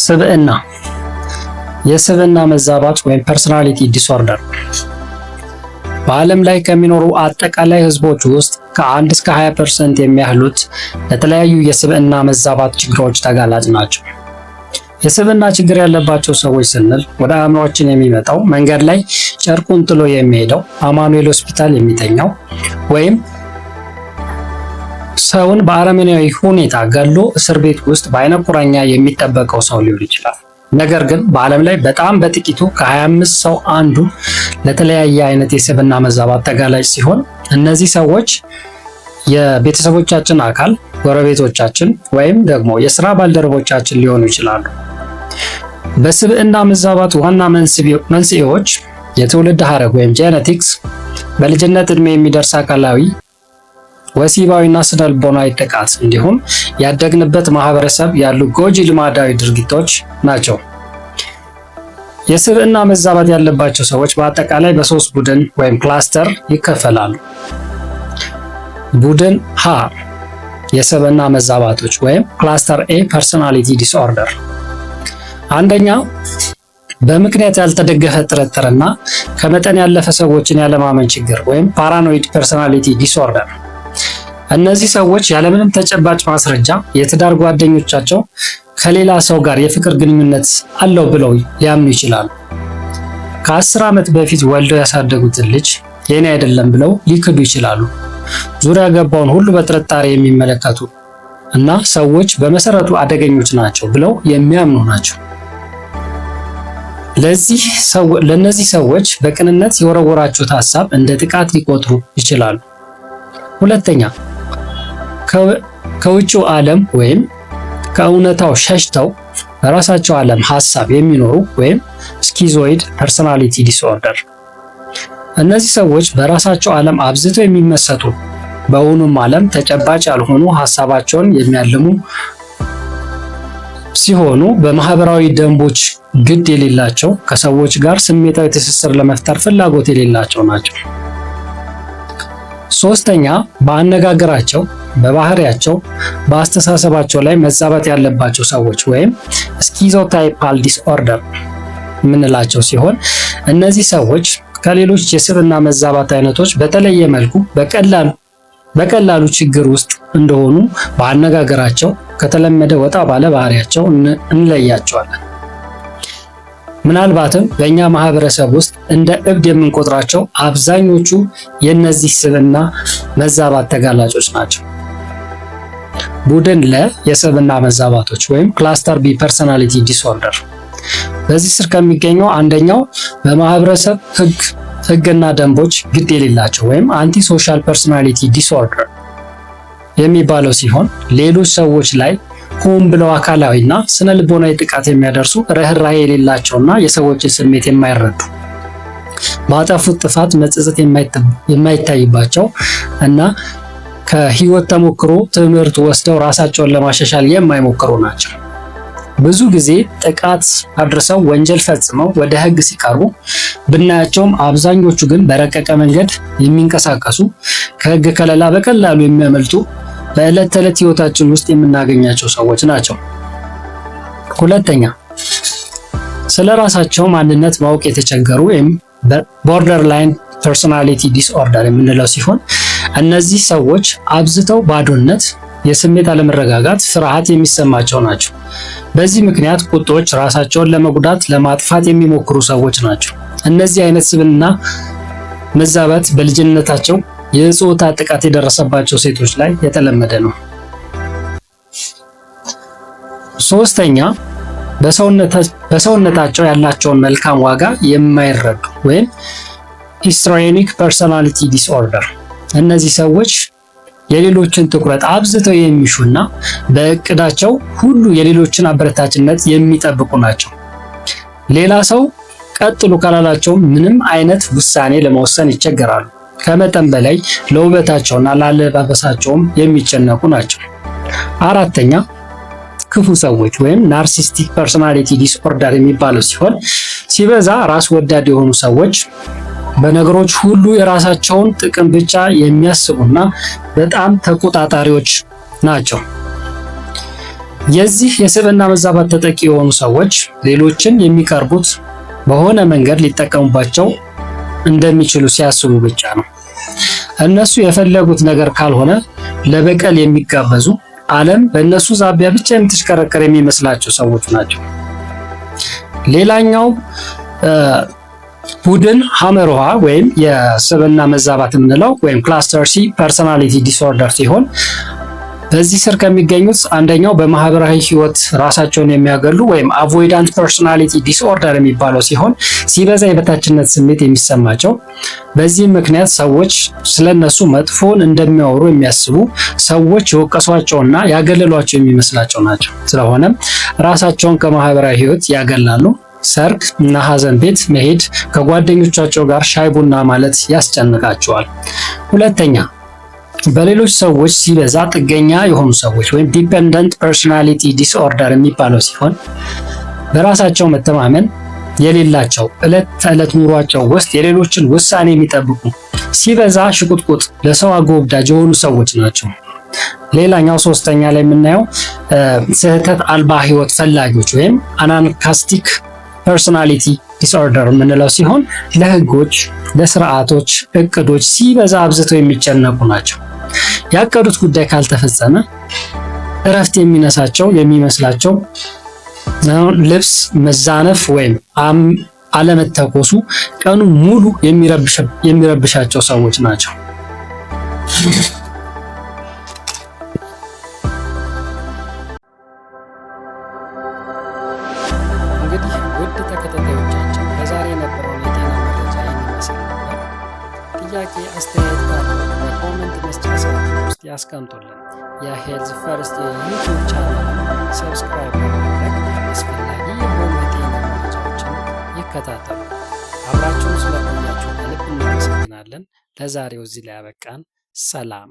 ስብዕና የስብዕና መዛባት ወይም ፐርሰናሊቲ ዲስኦርደር በዓለም ላይ ከሚኖሩ አጠቃላይ ህዝቦች ውስጥ ከ1 እስከ 20% የሚያህሉት ለተለያዩ የስብዕና መዛባት ችግሮች ተጋላጭ ናቸው። የስብዕና ችግር ያለባቸው ሰዎች ስንል ወደ አእምሯችን የሚመጣው መንገድ ላይ ጨርቁን ጥሎ የሚሄደው፣ አማኑኤል ሆስፒታል የሚተኛው ወይም ሰውን በአረመኔያዊ ሁኔታ ገሎ እስር ቤት ውስጥ በአይነ ቁራኛ የሚጠበቀው ሰው ሊሆን ይችላል። ነገር ግን በዓለም ላይ በጣም በጥቂቱ ከ25 ሰው አንዱ ለተለያየ አይነት የስብዕና መዛባት ተጋላጭ ሲሆን እነዚህ ሰዎች የቤተሰቦቻችን አካል፣ ጎረቤቶቻችን ወይም ደግሞ የስራ ባልደረቦቻችን ሊሆኑ ይችላሉ። በስብዕና መዛባት ዋና መንስኤዎች የትውልድ ሐረግ ወይም ጄኔቲክስ፣ በልጅነት ዕድሜ የሚደርስ አካላዊ፣ ወሲባዊና ስነልቦናዊ ጥቃት እንዲሁም ያደግንበት ማህበረሰብ ያሉ ጎጂ ልማዳዊ ድርጊቶች ናቸው። የስብዕና መዛባት ያለባቸው ሰዎች በአጠቃላይ በሶስት ቡድን ወይም ክላስተር ይከፈላሉ። ቡድን ሀ የስብዕና መዛባቶች ወይም ክላስተር ኤ ፐርሰናሊቲ ዲስኦርደር። አንደኛ በምክንያት ያልተደገፈ ጥርጥርና ከመጠን ያለፈ ሰዎችን ያለማመን ችግር ወይም ፓራኖይድ ፐርሰናሊቲ ዲስኦርደር። እነዚህ ሰዎች ያለምንም ተጨባጭ ማስረጃ የትዳር ጓደኞቻቸው ከሌላ ሰው ጋር የፍቅር ግንኙነት አለው ብለው ሊያምኑ ይችላሉ። ከ10 ዓመት በፊት ወልደው ያሳደጉትን ልጅ የኔ አይደለም ብለው ሊክዱ ይችላሉ። ዙሪያ ገባውን ሁሉ በጥርጣሬ የሚመለከቱ እና ሰዎች በመሰረቱ አደገኞች ናቸው ብለው የሚያምኑ ናቸው። ለነዚህ ሰዎች በቅንነት የወረወራችሁት ሐሳብ እንደ ጥቃት ሊቆጥሩ ይችላሉ። ሁለተኛ ከውጭው ዓለም ወይም ከእውነታው ሸሽተው በራሳቸው ዓለም ሐሳብ የሚኖሩ ወይም ስኪዞይድ ፐርሰናሊቲ ዲስኦርደር። እነዚህ ሰዎች በራሳቸው ዓለም አብዝተው የሚመሰጡ፣ በእውኑም ዓለም ተጨባጭ ያልሆኑ ሐሳባቸውን የሚያልሙ ሲሆኑ በማህበራዊ ደንቦች ግድ የሌላቸው፣ ከሰዎች ጋር ስሜታዊ ትስስር ለመፍጠር ፍላጎት የሌላቸው ናቸው። ሶስተኛ በአነጋገራቸው፣ በባህሪያቸው፣ በአስተሳሰባቸው ላይ መዛባት ያለባቸው ሰዎች ወይም ስኪዞታይፓል ዲስኦርደር የምንላቸው ሲሆን እነዚህ ሰዎች ከሌሎች የስብዕና መዛባት አይነቶች በተለየ መልኩ በቀላሉ ችግር ውስጥ እንደሆኑ በአነጋገራቸው ከተለመደ ወጣ ባለ ባህሪያቸው እንለያቸዋለን። ምናልባትም በእኛ ማህበረሰብ ውስጥ እንደ እብድ የምንቆጥራቸው አብዛኞቹ የእነዚህ ስብዕና መዛባት ተጋላጮች ናቸው። ቡድን ለ የስብዕና መዛባቶች ወይም ክላስተር ቢ ፐርሰናሊቲ ዲስኦርደር። በዚህ ስር ከሚገኘው አንደኛው በማህበረሰብ ህግና ደንቦች ግድ የሌላቸው ወይም አንቲ ሶሻል ፐርሰናሊቲ ዲስኦርደር የሚባለው ሲሆን ሌሎች ሰዎች ላይ ሆን ብለው አካላዊና ስነ ልቦናዊ ጥቃት የሚያደርሱ ርህራሄ የሌላቸውና የሰዎችን ስሜት የማይረዱ፣ ባጠፉት ጥፋት መጸጸት የማይታይባቸው እና ከህይወት ተሞክሮ ትምህርት ወስደው ራሳቸውን ለማሻሻል የማይሞክሩ ናቸው። ብዙ ጊዜ ጥቃት አድርሰው ወንጀል ፈጽመው ወደ ህግ ሲቀርቡ ብናያቸውም አብዛኞቹ ግን በረቀቀ መንገድ የሚንቀሳቀሱ፣ ከህግ ከለላ በቀላሉ የሚያመልጡ፣ በዕለት ተዕለት ህይወታችን ውስጥ የምናገኛቸው ሰዎች ናቸው። ሁለተኛ ስለ ራሳቸው ማንነት ማወቅ የተቸገሩ ወይም ቦርደር ላይን ፐርሰናሊቲ ዲስኦርደር የምንለው ሲሆን እነዚህ ሰዎች አብዝተው ባዶነት፣ የስሜት አለመረጋጋት፣ ፍርሃት የሚሰማቸው ናቸው። በዚህ ምክንያት ቁጦች፣ ራሳቸውን ለመጉዳት ለማጥፋት የሚሞክሩ ሰዎች ናቸው። እነዚህ አይነት ስብዕና መዛባት በልጅነታቸው የጾታ ጥቃት የደረሰባቸው ሴቶች ላይ የተለመደ ነው። ሶስተኛ በሰውነታቸው ያላቸውን መልካም ዋጋ የማይረዱ ወይም ሂስትሪዮኒክ ፐርሰናሊቲ ዲስኦርደር። እነዚህ ሰዎች የሌሎችን ትኩረት አብዝተው የሚሹና በእቅዳቸው ሁሉ የሌሎችን አበረታችነት የሚጠብቁ ናቸው። ሌላ ሰው ቀጥሉ ካላላቸው ምንም አይነት ውሳኔ ለመወሰን ይቸገራሉ። ከመጠን በላይ ለውበታቸውና ለአለባበሳቸውም የሚጨነቁ ናቸው። አራተኛ ክፉ ሰዎች ወይም ናርሲስቲክ ፐርሰናሊቲ ዲስኦርደር የሚባለው ሲሆን ሲበዛ ራስ ወዳድ የሆኑ ሰዎች በነገሮች ሁሉ የራሳቸውን ጥቅም ብቻ የሚያስቡና በጣም ተቆጣጣሪዎች ናቸው። የዚህ የስብዕና መዛባት ተጠቂ የሆኑ ሰዎች ሌሎችን የሚቀርቡት በሆነ መንገድ ሊጠቀሙባቸው እንደሚችሉ ሲያስቡ ብቻ ነው። እነሱ የፈለጉት ነገር ካልሆነ ለበቀል የሚጋበዙ ዓለም በእነሱ ዛቢያ ብቻ የምትሽከረከር የሚመስላቸው ሰዎች ናቸው። ሌላኛው ቡድን ሐመርሃ ወይም የስብዕና መዛባት የምንለው ወይም ክላስተር ሲ ፐርሰናሊቲ ዲስኦርደር ሲሆን በዚህ ስር ከሚገኙት አንደኛው በማህበራዊ ህይወት ራሳቸውን የሚያገሉ ወይም አቮይዳንት ፐርሶናሊቲ ዲስኦርደር የሚባለው ሲሆን ሲበዛ የበታችነት ስሜት የሚሰማቸው፣ በዚህ ምክንያት ሰዎች ስለነሱ መጥፎን እንደሚያወሩ የሚያስቡ፣ ሰዎች የወቀሷቸውና ያገለሏቸው የሚመስላቸው ናቸው። ስለሆነም ራሳቸውን ከማህበራዊ ህይወት ያገላሉ። ሰርግ እና ሀዘን ቤት መሄድ፣ ከጓደኞቻቸው ጋር ሻይ ቡና ማለት ያስጨንቃቸዋል። ሁለተኛ በሌሎች ሰዎች ሲበዛ ጥገኛ የሆኑ ሰዎች ወይም ዲፔንደንት ፐርሶናሊቲ ዲስኦርደር የሚባለው ሲሆን በራሳቸው መተማመን የሌላቸው ዕለት ተዕለት ኑሯቸው ውስጥ የሌሎችን ውሳኔ የሚጠብቁ ሲበዛ ሽቁጥቁጥ ለሰው አጎብዳጅ የሆኑ ሰዎች ናቸው። ሌላኛው ሶስተኛ ላይ የምናየው ስህተት አልባ ህይወት ፈላጊዎች ወይም አናርካስቲክ ፐርሶናሊቲ ዲስኦርደር የምንለው ሲሆን ለህጎች፣ ለስርዓቶች፣ እቅዶች ሲበዛ አብዝተው የሚጨነቁ ናቸው። ያቀዱት ጉዳይ ካልተፈጸመ እረፍት የሚነሳቸው የሚመስላቸው፣ ልብስ መዛነፍ ወይም አለመተኮሱ ቀኑ ሙሉ የሚረብሻቸው ሰዎች ናቸው። እንግዲህ ውድ ተከታታዮቻችን ለዛሬ የነበረውን የጤና መረጃ የሚመስል ነበር። ጥያቄ አስተያየት ካለ በኮሜንት መስጫ ሳጥን ውስጥ ያስቀምጡልን። የሄልዝ ፈርስት የዩቲዩብ ቻናል ሰብስክራይብ በማድረግ አስፈላጊ የሆኑ የጤና መረጃዎችን ይከታተሉ። አብራችሁን ስለቆያችሁ ከልብ እናመሰግናለን። ለዛሬው እዚህ ላይ ያበቃን። ሰላም።